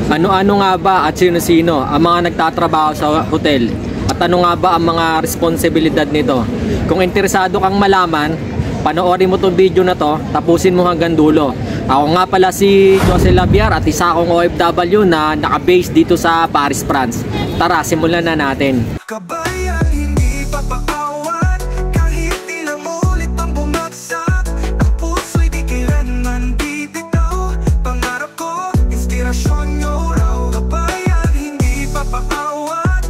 Ano-ano nga ba at sino-sino ang mga nagtatrabaho sa hotel? At ano nga ba ang mga responsibilidad nito? Kung interesado kang malaman, panoorin mo itong video na to, tapusin mo hanggang dulo. Ako nga pala si Jose Labiar at isa akong OFW na naka-base dito sa Paris, France. Tara, simulan na natin. Kabayan, hindi papakawan, kahit ilang ulit ang bumagsak. Ang puso'y di kailanman bibitaw. Pangarap ko, inspirasyon nyo raw. Kabayan, hindi papakawan.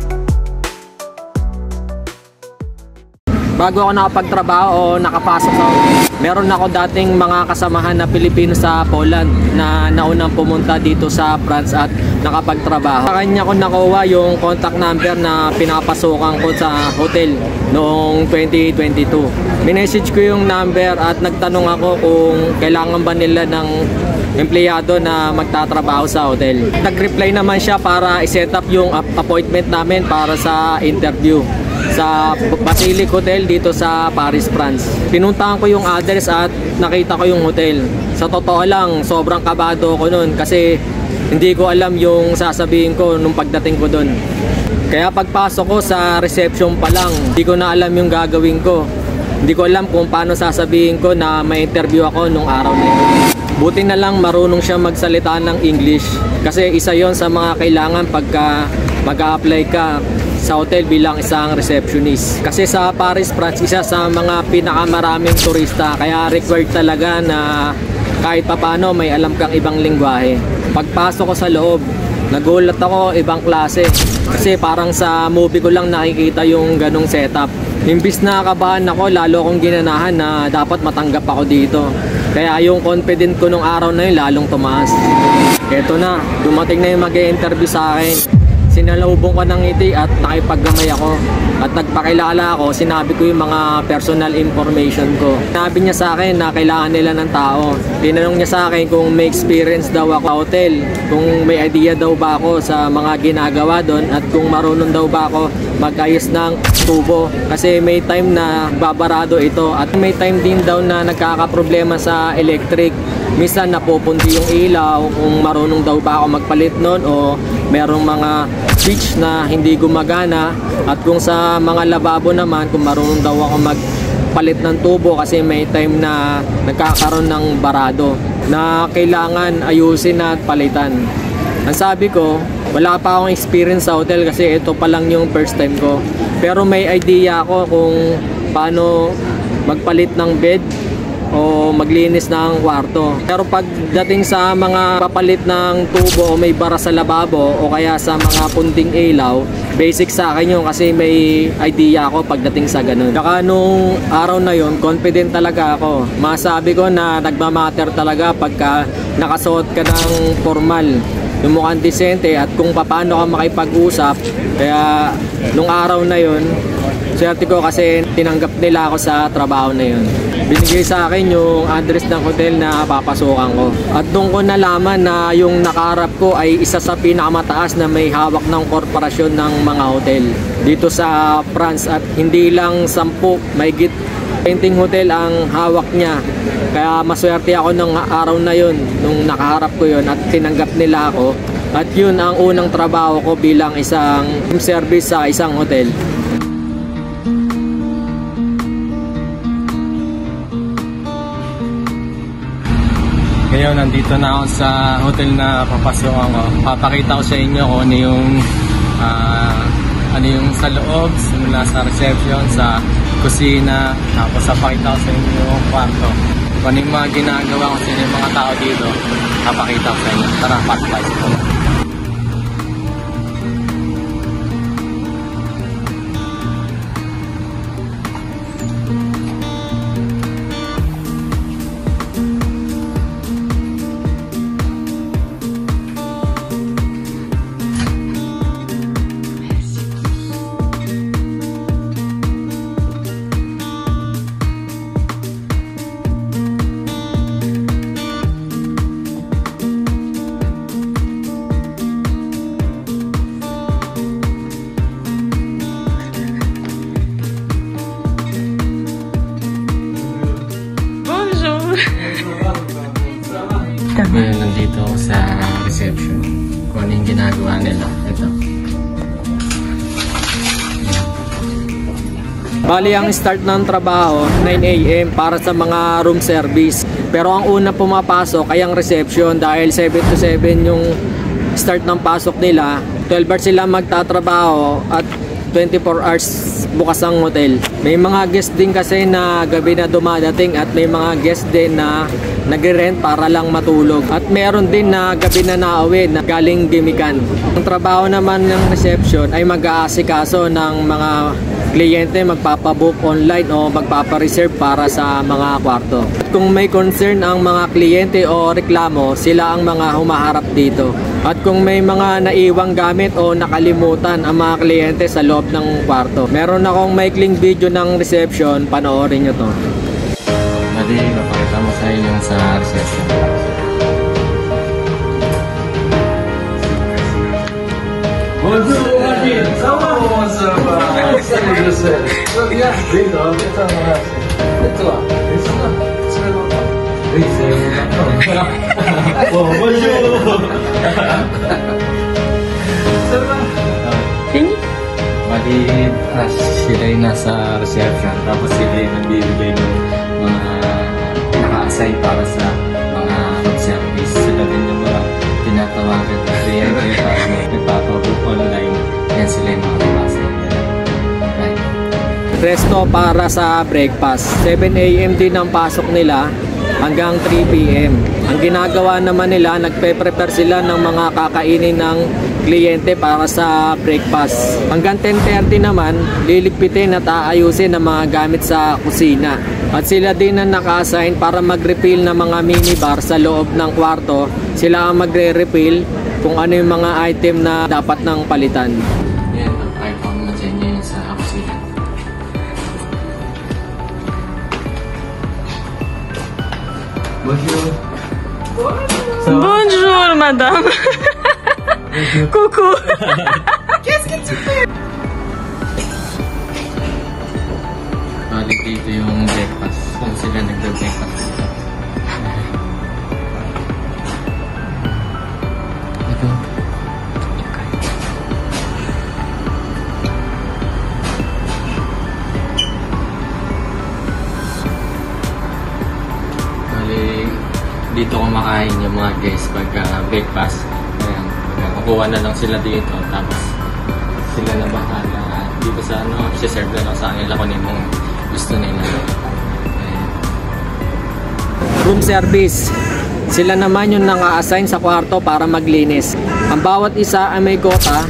Bago ako nakapagtrabaho o nakapasok sa meron ako dating mga kasamahan na Pilipino sa Poland na naunang pumunta dito sa France at nakapagtrabaho. Sa kanya ko nakuha yung contact number na pinapasokan ko sa hotel noong 2022. Minessage ko yung number at nagtanong ako kung kailangan ba nila ng empleyado na magtatrabaho sa hotel. Nag-reply naman siya para i-set up yung appointment namin para sa interview sa Basilic Hotel dito sa Paris, France. Pinuntahan ko yung address at nakita ko yung hotel. Sa totoo lang, sobrang kabado ko nun kasi hindi ko alam yung sasabihin ko nung pagdating ko dun. Kaya pagpasok ko sa reception pa lang, hindi ko na alam yung gagawin ko. Hindi ko alam kung paano sasabihin ko na may interview ako nung araw na yun. Buti na lang marunong siya magsalita ng English kasi isa yon sa mga kailangan pagka mag-a-apply ka sa hotel bilang isang receptionist. Kasi sa Paris, France, isa sa mga pinakamaraming turista kaya required talaga na kahit papano may alam kang ibang lingwahe. Pagpasok ko sa loob, nagulat ako, ibang klase. Kasi parang sa movie ko lang nakikita yung ganong setup. Imbis na kabahan ako, lalo akong ginanahan na dapat matanggap ako dito. Kaya yung confident ko nung araw na yun lalong tumaas. Eto na, dumating na yung mag-i-interview sa akin. Sinalubong ko ng ngiti at nakipaggamay ako. At nagpakilala ako, sinabi ko yung mga personal information ko. Sinabi niya sa akin na kailangan nila ng tao. Tinanong niya sa akin kung may experience daw ako sa hotel, kung may idea daw ba ako sa mga ginagawa doon, at kung marunong daw ba ako mag-ayos ng tubo. Kasi may time na babarado ito at may time din daw na nagkakaproblema sa electric. Minsan napupundi yung ilaw, kung marunong daw ba ako magpalit nun o merong mga switch na hindi gumagana, at kung sa mga lababo naman kung marunong daw ako magpalit ng tubo kasi may time na nagkakaroon ng barado na kailangan ayusin at palitan. Ang sabi ko, wala pa akong experience sa hotel kasi ito pa lang yung first time ko, pero may idea ako kung paano magpalit ng bed o maglinis ng kwarto. Pero pagdating sa mga papalit ng tubo o may bara sa lababo o kaya sa mga punting ilaw, basic sa akin yun kasi may idea ako pagdating sa ganun. Saka nung araw na yun, confident talaga ako. Masabi ko na nagmamatter talaga pagka nakasuot ka ng formal, yung mukhang disente at kung paano ka makipag-usap. Kaya nung araw na yun, swerte ko kasi tinanggap nila ako sa trabaho na yun. Binigay sa akin yung address ng hotel na papasukan ko. At doon ko nalaman na yung nakaharap ko ay isa sa pinakamataas na may hawak ng korporasyon ng mga hotel dito sa France. At hindi lang 10, mahigit 20 hotel ang hawak niya. Kaya maswerte ako ng araw na yun, nung nakaharap ko yun at tinanggap nila ako. At yun ang unang trabaho ko bilang isang service sa isang hotel. Ngayon, nandito na ako sa hotel na papasokan ko. Papakita ko sa inyo kung ano yung sa loob, simula sa reception, sa kusina, tapos papakita ko sa inyo yung kwarto. Kung ano yung mga ginagawa ko sa yung mga tao dito, papakita ko sa inyo. Tara, patlight ko. ginagawa nila. Ito. Bali, ang start ng trabaho 9 AM para sa mga room service. Pero ang una pumapasok ay ang reception dahil 7 to 7 yung start ng pasok nila. 12 hours sila magtatrabaho at 24 hours bukas ang hotel. May mga guest din kasi na gabi na dumadating at may mga guest din na nagre-rent para lang matulog. At meron din na gabi na nauwi na galing gimikan. Ang trabaho naman ng reception ay mag-aasikaso ng mga kliyente, magpapabook online o magpapareserve para sa mga kwarto. Kung may concern ang mga kliyente o reklamo, sila ang mga humaharap dito. At kung may mga naiwang gamit o nakalimutan ang mga kliyente sa loob ng kwarto, meron akong maikling video ng reception, panoorin nyo to. Mali, mapakita mo sa inyo sa reception. Bonjour, Martin. Ça va? Ça va. Salut, je sais. Ça va bien? Oui, non, c'est ça, merci. Et toi? Et ça va? Ça va longtemps? Oui, c'est longtemps. Bon, bonjour. Ça va? Fini? Bali, sila yung nasa reception, tapos sila yung nagbibigay ng mga naka-assign para sa mga room service. Sila din yung mga tinatawagan na kliyente para nagpapabook online. Yan sila yung mga naka-assign nila. Right. Resto para sa breakfast. 7 AM din ang pasok nila hanggang 3 PM. Ang ginagawa naman nila, nagpe-prepare sila ng mga kakainin ng kliyente para sa breakfast. Hanggang 10:30 naman, liligpitin at aayusin ang mga gamit sa kusina. At sila din ang naka-assign para mag-refill ng mga minibar sa loob ng kwarto. Sila ang magre-refill kung ano yung mga item na dapat nang palitan. Yan, pakita ko naman sa inyo yung sa kusina. Bonjour. Bonjour, madame. Coucou. Qu'est-ce que tu fais? Balik dito yung breakfast. Kung sila nagbe-breakfast dito. Ito. Balik dito kumakain yung mga guests pagka breakfast. Ayan, kukuha na lang sila dito, tapos sila na bahala dito sa ano, i-serve na lang sa kanila kung ano yung gusto nila. Ayan. Room service. Sila naman yung naka-assign sa kwarto para maglinis. Ang bawat isa ay may kota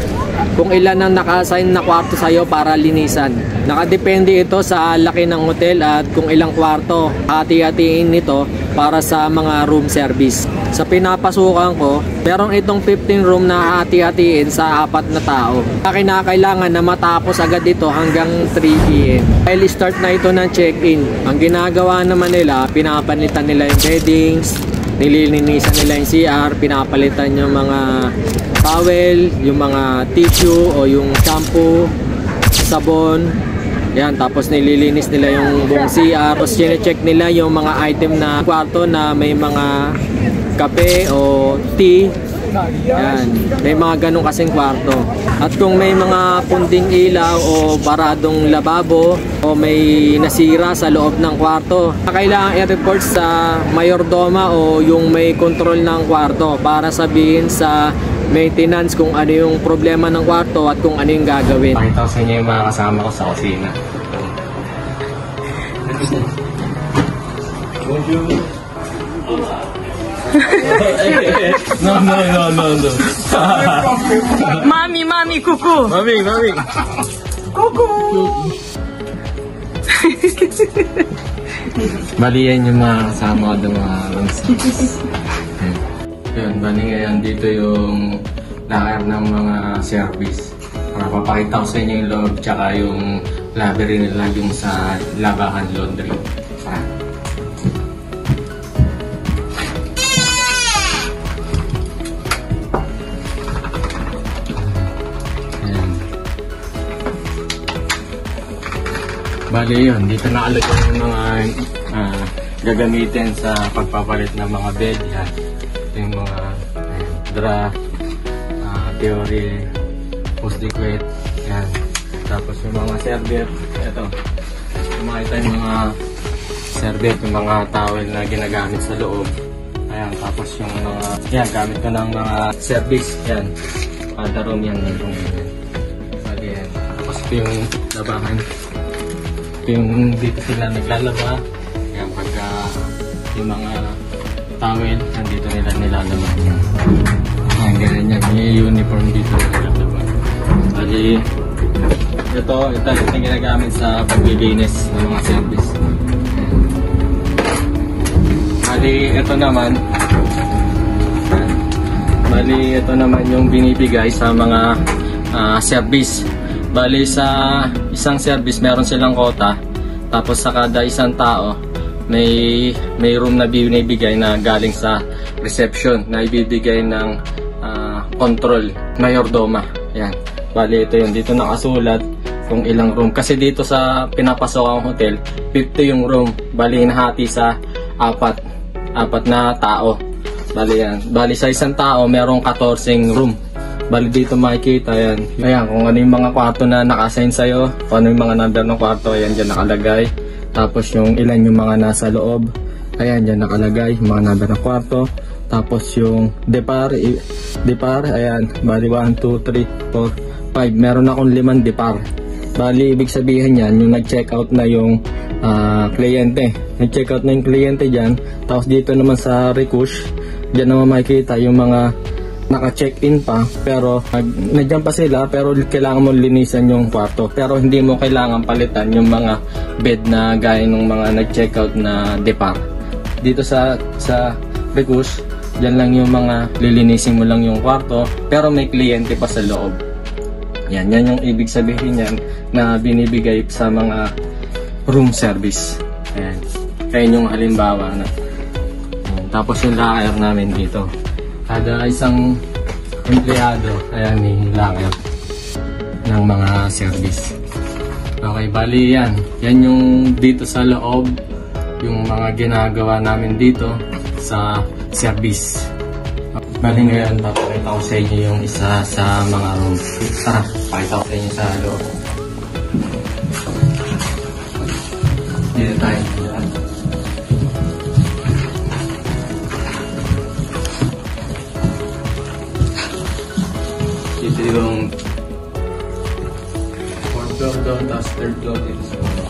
kung ilan ang naka-assign na kwarto sa'yo para linisan. Nakadepende ito sa laki ng hotel at kung ilang kwarto hati-hatiin nito para sa mga room service. Sa pinapasukan ko, meron itong 15 room na hati-hatiin sa 4 na tao. Kinakailangan na matapos agad ito hanggang 3 PM. Dahil start na ito ng check-in. Ang ginagawa naman nila, pinapalitan nila yung beddings, nililinisan nila yung CR, pinapalitan yung mga towel, yung mga tissue o yung shampoo, sabon. Yan, tapos nililinis nila yung buong CR. Tapos chine-check nila yung mga item na kwarto na may mga kape o tea. Yan, may mga ganong kasing kwarto. At kung may mga punding ilaw o baradong lababo o may nasira sa loob ng kwarto, kailangan i-report sa mayordoma o yung may control ng kwarto para sabihin sa maintenance kung ano yung problema ng kwarto at kung ano yung gagawin. Pakita ko sa inyo yung mga kasama ko sa kusina. Bonjour. No. Mami, coucou. Mami. Coucou. Bali yan yung mga kasama ko ng mga room service. Yun, bali ngayon dito yung lakar ng mga service. Para papakita ko sa inyo yung loob tsaka yung laundry nila yung sa labahan laundry. Bali yun, dito nakalagay yung mga gagamitin sa pagpapalit ng mga bed. Yan. Ito yung mga theory, post-liquid. Yan. Tapos yung mga serviette, ito. Yung mga serviette, yung mga towel na ginagamit sa loob. Ayan, tapos yung mga, yan, gamit ko ng mga service. Yan. Kada room yan. Yan. Tapos ito yung labahan. Ito yung dito sila naglalaba. Yan, pagka yung mga towel, nandito nila nilalaba. Yan, ganyan yan. Yung uniform dito nilalaba. Bali, ito yung ginagamit sa paglilinis ng mga service. Bali, ito naman yung binibigay sa mga service. Bali, sa isang service meron silang quota. Tapos sa kada isang tao may room na binibigay na galing sa reception na ibibigay ng control, mayordoma. Yan. Bali, ito yun. Dito nakasulat kung ilang room. Kasi dito sa pinapasok ang hotel, 50 yung room. Bali, nahati sa apat na tao. Bali yan. Bali sa isang tao, merong 14 room. Bali dito makikita yan. Ayan, kung ano yung mga kwarto na naka-assign sa'yo, kung ano yung mga number ng kwarto, ayan dyan nakalagay. Tapos yung ilan yung mga nasa loob, ayan dyan nakalagay, mga number ng kwarto. Tapos yung depar, ayan, bali 1, 2, 3, 4, 5. Meron akong 5 depar. Bali, ibig sabihin yan, yung nag-check out na yung kliyente. Nag-check out na yung kliyente dyan. Tapos dito naman sa Rekush, dyan naman makikita yung mga naka-check-in pa. Pero nadyan pa sila, pero kailangan mo linisan yung kwarto. Pero hindi mo kailangan palitan yung mga bed na gaya ng mga nag-check out na depar. Dito sa Rekush, dyan lang yung mga lilinisin mo lang yung kwarto. Pero may kliyente pa sa loob. Yan yung ibig sabihin yan na binibigay sa mga room service. Ayan. Kaya yung halimbawa na. Ayan. Tapos yung locker namin dito. Kada isang empleyado, ayan yung locker ng mga service. Okay, bali yan. Yan yung dito sa loob, yung mga ginagawa namin dito sa service. Bali ngayon, papakita ko sa inyo yung isa sa mga rooms. Tara, pakita ko sa inyo sa loob. Dito tayo. Dito yung 4th floor doon, tapos 3rd floor dito sa baba.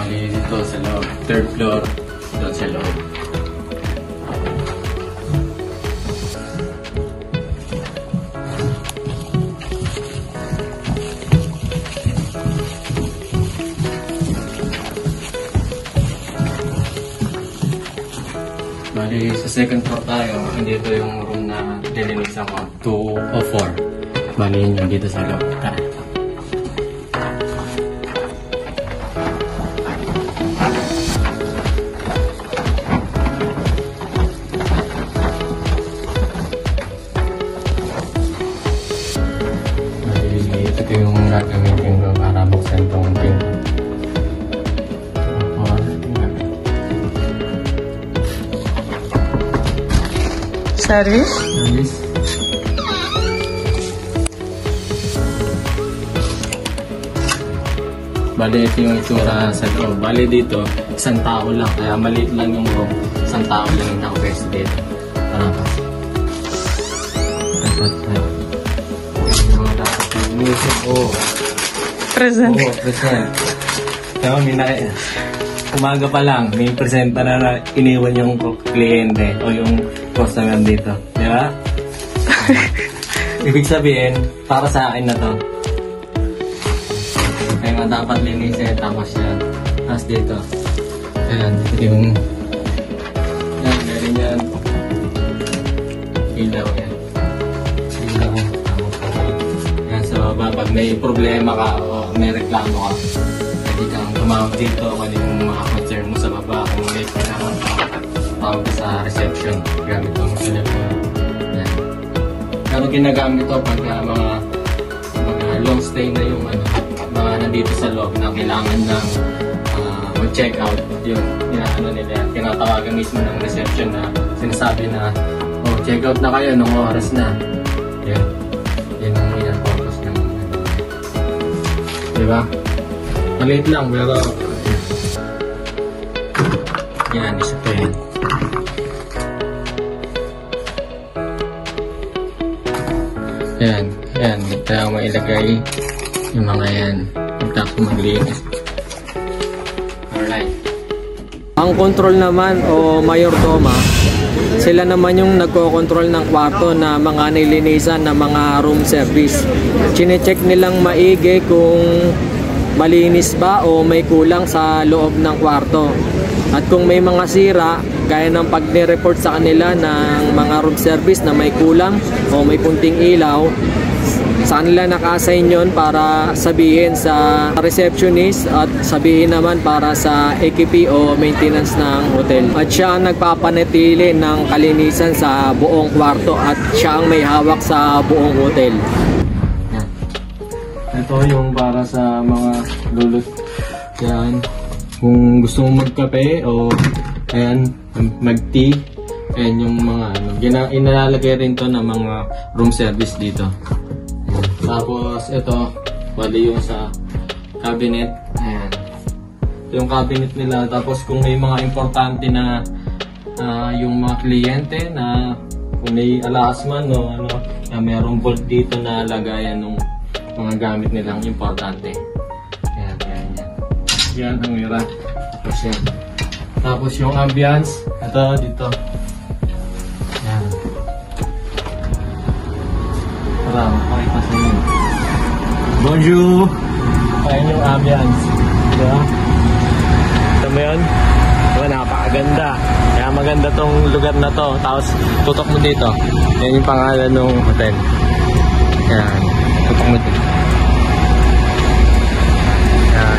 Dito sa loob, 3rd floor, doon sa loob. Bali, sa 2nd floor tayo, dito yung room na nilinisan ko, 204. Bali, yun yung dito sa loob. Tara. Ito yung gagamitin ko para buksan itong pin. Service? Service. Bali, ito yung itsura sa loob. Bali dito, isang tao lang. Kaya maliit lang yung room. Isang tao lang yung nakapwesto dito. Tarapas. Music, Present. present. Kaya umaga pa lang, may presenta na iniwan yung kliyente o yung customer dito. Di ba? Ibig sabihin, para sa akin na to. Kaya nga dapat linisin, tapos yan. Tapos dito. Ayan, yung yan, meron yan. Ilaw yan. Ilaw. Yan, sa baba, pag may problema ka o may reklamo ka, pwede kang tumawag dito kung yung mga concern mo sa baba, kung may kailangan ka, tawag ka sa reception, gamit mo ang telephone. Yan. Pero ginagamit ito pag mga long stay na yung mga nandito sa loob na kailangan ng mag-check out. Yun, ano nila, tinatawagan mismo ng reception na sinasabi na, oh, check out na kayo nung oras na. Yun. Yun ang purpose ng diba? Maliit lang, pero yan, isa pa yun. Yan, kaya mailagay yung mga yan. Tapos maglinis. Alright. Ang control naman o mayordoma, sila naman yung nagko-control ng kwarto na mga nilinisan na mga room service. Chine-check nilang maigi kung malinis ba o may kulang sa loob ng kwarto. At kung may mga sira, gaya ng pag ni-report sa kanila ng mga room service na may kulang o may punting ilaw, sa kanila naka-assign yun para sabihin sa receptionist at sabihin naman para sa AKP o maintenance ng hotel. At siya ang nagpapanatili ng kalinisan sa buong kwarto at siya ang may hawak sa buong hotel. Ito yung para sa mga lulot. Yan. Kung gusto mong magkape o ayan, mag-tea. Ayan yung mga ano. Inalalagay rin to ng mga room service dito. Tapos ito, bali yung sa cabinet. Ayan. Ito yung cabinet nila. Tapos kung may mga importante na yung mga kliyente na kung may alas man o ano, na merong bolt dito na lagayan ng mga gamit nilang importante. Ayan, ayan, yan. Yan ang mira. Tapos yan. Tapos yung ambience, ito dito. Ayan. Para makakita sa inyo. Bonjour! Ayan yung ambience. Diba? Ito mo yun? Diba, napakaganda. Kaya maganda tong lugar na to. Tapos tutok mo dito. Yan yung pangalan ng hotel. Ayan. Tutok mo dito. Ayan.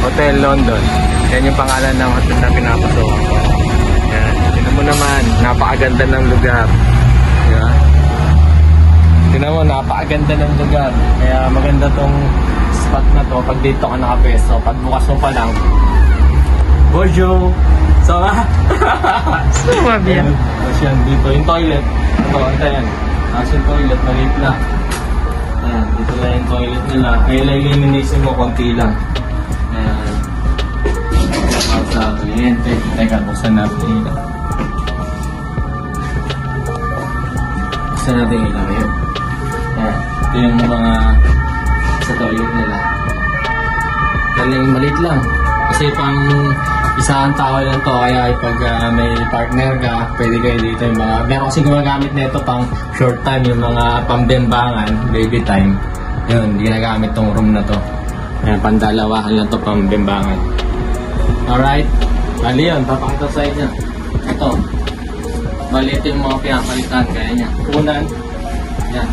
Hotel London. Yan yung pangalan ng hotel na pinapasukan ko. Ayan. Tignan mo naman. Napakaganda ng lugar. Diba? Tignan mo, napakaganda ng lugar. Kaya maganda tong spot na to pag dito ka nakapeso. Pag bukas mo pa lang. Bonjour! So, Mabia. tapos yan, dito yung toilet. Ito yan. Tapos yung toilet, maliit lang. Ayan, dito lang yung toilet nila. Kaya lilinisin mo, konti lang. Ayan. Tapos sa kliyente. Teka, buksan natin yung ilaw. Buksan natin yung ilaw yun. Ayan. Ito yung mga sa toilet nila. Galing maliit lang. Kasi pang isang tao lang to, kaya pag may partner ka, pwede kayo dito yung mga, meron kasi gumagamit nito pang short time, yung mga pambembangan, baby time. Yun, ginagamit tong room na to. Ayan, pandalawahan lang to, pambembangan. Alright, bali yun, papakita sa inyo. Ito, bali ito yung mga pinapalitan, kaya niya. Unan, yan.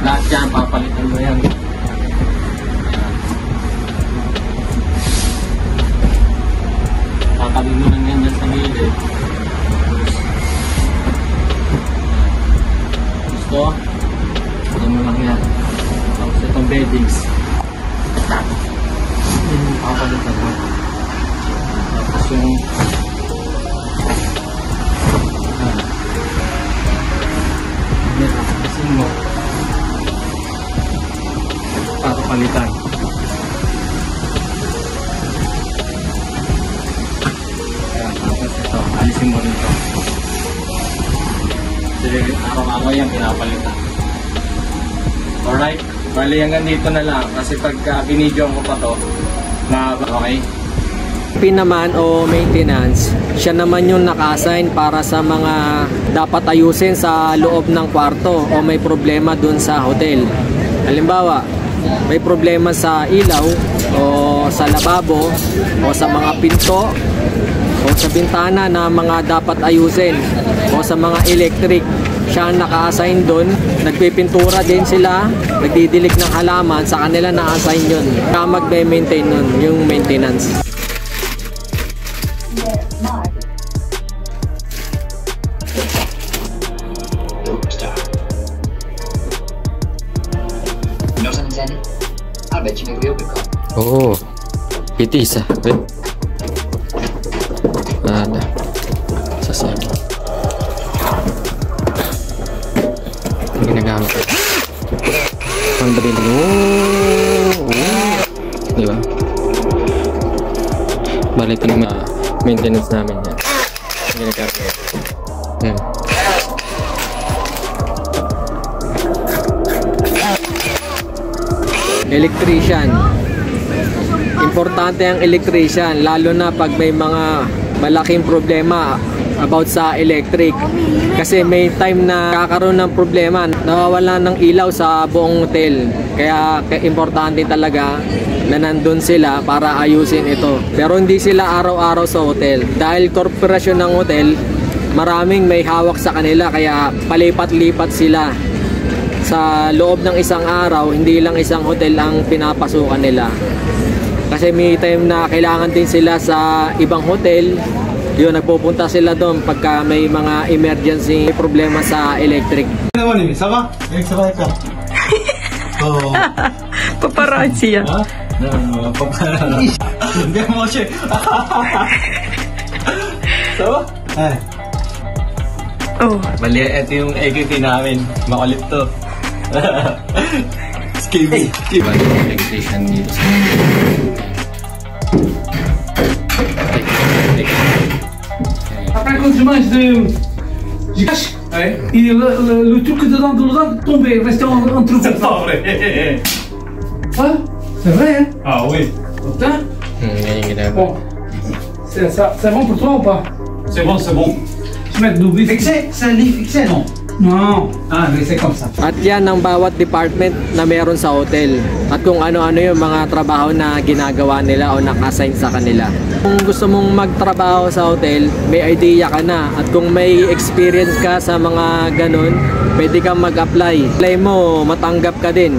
Lahat yan, papalitan mo yan. Kami mo lang yan dyan sa gilid. Gusto? Ito mo lang yan. Tapos itong beddings. Yun yung papalitan mo. Tapos yung tapos mo papalitan. Alisin mo rin ito. Araw-araw yan, pinapalitan. Alright, bali hanggang dito na lang. Kasi pagka binidyo ko pa to, okay? Naman o maintenance, siya naman yung naka-assign para sa mga dapat ayusin sa loob ng kwarto o may problema dun sa hotel. Halimbawa, may problema sa ilaw o sa lababo o sa mga pinto o sa bintana na mga dapat ayusin o sa mga electric, siya ang naka-assign doon. Nagpipintura din sila, nagdidilig ng halaman, sa kanila na-assign yun. Kaya magbe-maintain nun, yung maintenance. No pun intended. I bet you Oh, itis ah. Wait. Ada. Sasagi. Ang ginagamit ko. Ang drill. Oh. Di ba? Bali ito naman maintenance namin yan. Ang ginagamit ko. Yan. Electrician. Importante ang electrician, lalo na pag may mga malaking problema about sa electric. Kasi may time na kakaroon ng problema, nawawala ng ilaw sa buong hotel. Kaya importante talaga na nandun sila para ayusin ito. Pero hindi sila araw-araw sa hotel. Dahil korporasyon ng hotel, maraming may hawak sa kanila, kaya palipat-lipat sila. Sa loob ng isang araw, hindi lang isang hotel ang pinapasukan nila. Kasi may time na kailangan din sila sa ibang hotel. Yun, nagpupunta sila doon pagka may mga emergency problema sa electric. Ça va? Ça va quoi? Oh. Paparazzi yan. Non, paparazzi. Bien mangé. Ça va? Oh. Bali, ito yung AKT namin. Makulit to. Skibby. Electrician dito sa Après, quand je mange du cache, et le truc dedans tombait, restait en truc. C'est pas vrai. Ah, c'est vrai, hein? Ah oui. Putain. Yan yung ginagawa. Bon, c'est bon pour toi ou pas? C'est bon, c'est bon. Je mets du bif. Fixé? C'est un lit fixé, non? Non, ah, mais c'est comme ça. At yan ang bawat department na meron sa hotel. At kung ano-ano yung mga trabaho na ginagawa nila o naka-assign sa kanila. Kung gusto mong magtrabaho sa hotel, may idea ka na. At kung may experience ka sa mga ganun, pwede kang mag-apply. Apply mo, matanggap ka din.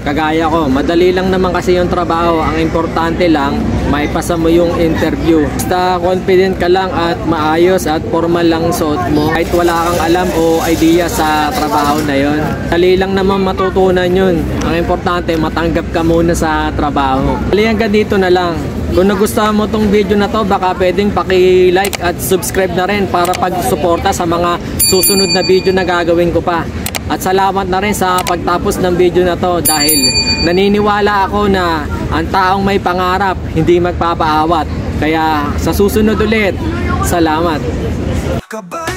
Kagaya ko, madali lang naman kasi yung trabaho. Ang importante lang, maipasa mo yung interview. Basta confident ka lang at maayos at formal lang suot mo. Kahit wala kang alam o idea sa trabaho na yon. Dali lang naman matutunan yun. Ang importante, matanggap ka muna sa trabaho. Dali hanggang dito na lang. Kung nagustuhan mo tong video na to, baka pwedeng paki-like at subscribe na rin para pag-suporta sa mga susunod na video na gagawin ko pa. At salamat na rin sa pagtapos ng video na to dahil naniniwala ako na ang taong may pangarap hindi magpapaawat. Kaya sa susunod ulit, salamat. Kabay